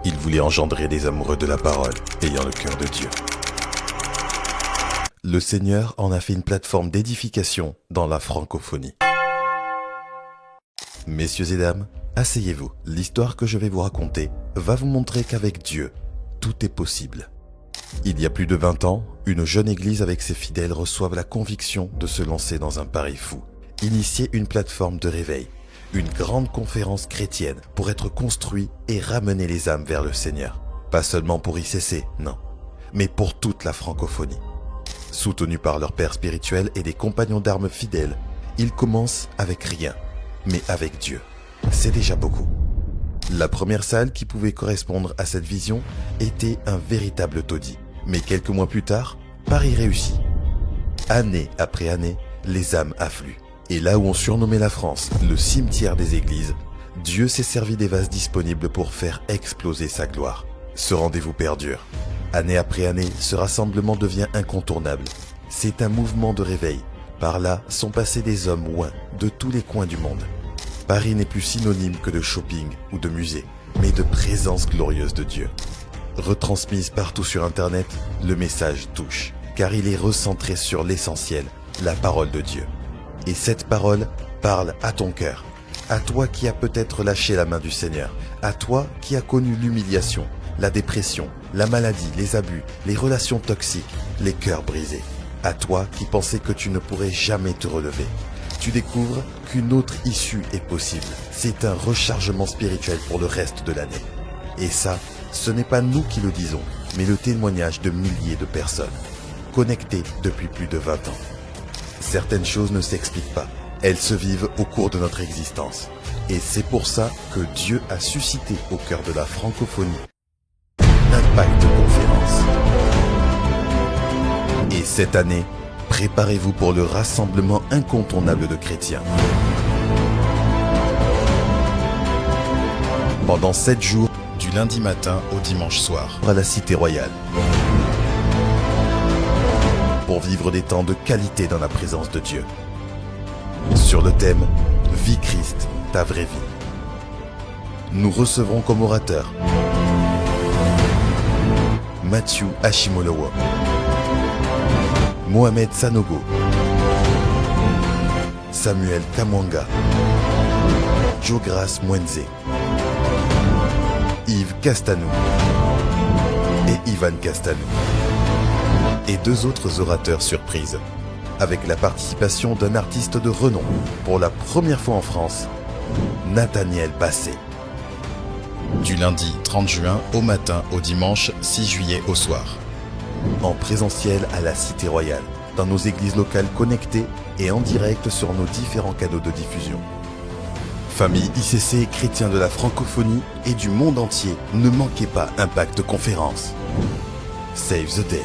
Il voulait engendrer des amoureux de la parole, ayant le cœur de Dieu. Le Seigneur en a fait une plateforme d'édification dans la francophonie. Messieurs et dames, asseyez-vous. L'histoire que je vais vous raconter va vous montrer qu'avec Dieu, tout est possible. Il y a plus de 20 ans, une jeune église avec ses fidèles reçoivent la conviction de se lancer dans un pari fou. Initier une plateforme de réveil, une grande conférence chrétienne pour être construit et ramener les âmes vers le Seigneur. Pas seulement pour ICC, non, mais pour toute la francophonie. Soutenus par leur père spirituel et des compagnons d'armes fidèles, ils commencent avec rien, mais avec Dieu. C'est déjà beaucoup. La première salle qui pouvait correspondre à cette vision était un véritable taudis. Mais quelques mois plus tard, Paris réussit. Année après année, les âmes affluent. Et là où on surnommait la France le cimetière des églises, Dieu s'est servi des vases disponibles pour faire exploser sa gloire. Ce rendez-vous perdure. Année après année, ce rassemblement devient incontournable. C'est un mouvement de réveil. Par là sont passés des hommes loin de tous les coins du monde. Paris n'est plus synonyme que de shopping ou de musée, mais de présence glorieuse de Dieu. Retransmise partout sur Internet, le message touche, car il est recentré sur l'essentiel, la parole de Dieu. Et cette parole parle à ton cœur, à toi qui as peut-être lâché la main du Seigneur, à toi qui as connu l'humiliation, la dépression, la maladie, les abus, les relations toxiques, les cœurs brisés, à toi qui pensais que tu ne pourrais jamais te relever. Tu découvres qu'une autre issue est possible. C'est un rechargement spirituel pour le reste de l'année. Et ça, ce n'est pas nous qui le disons, mais le témoignage de milliers de personnes, connectées depuis plus de 20 ans. Certaines choses ne s'expliquent pas. Elles se vivent au cours de notre existence. Et c'est pour ça que Dieu a suscité au cœur de la francophonie Impact Conférence. Et cette année, préparez-vous pour le rassemblement incontournable de chrétiens. Pendant 7 jours, du lundi matin au dimanche soir, à la Cité Royale. Pour vivre des temps de qualité dans la présence de Dieu. Sur le thème « Vie Christ, ta vraie vie ». Nous recevrons comme orateur Matthew Ashimolowo, Mohamed Sanogo, Samuel Kamwanga, Jogras Mwenze, Yves Castanou et Ivan Castanou. Et 2 autres orateurs surprises, avec la participation d'un artiste de renom, pour la première fois en France, Nathaniel Bassé. Du lundi 30 juin au matin au dimanche 6 juillet au soir. En présentiel à la Cité Royale, dans nos églises locales connectées et en direct sur nos différents canaux de diffusion. Famille ICC et chrétiens de la francophonie et du monde entier, ne manquez pas Impact Conférence. Save the Day.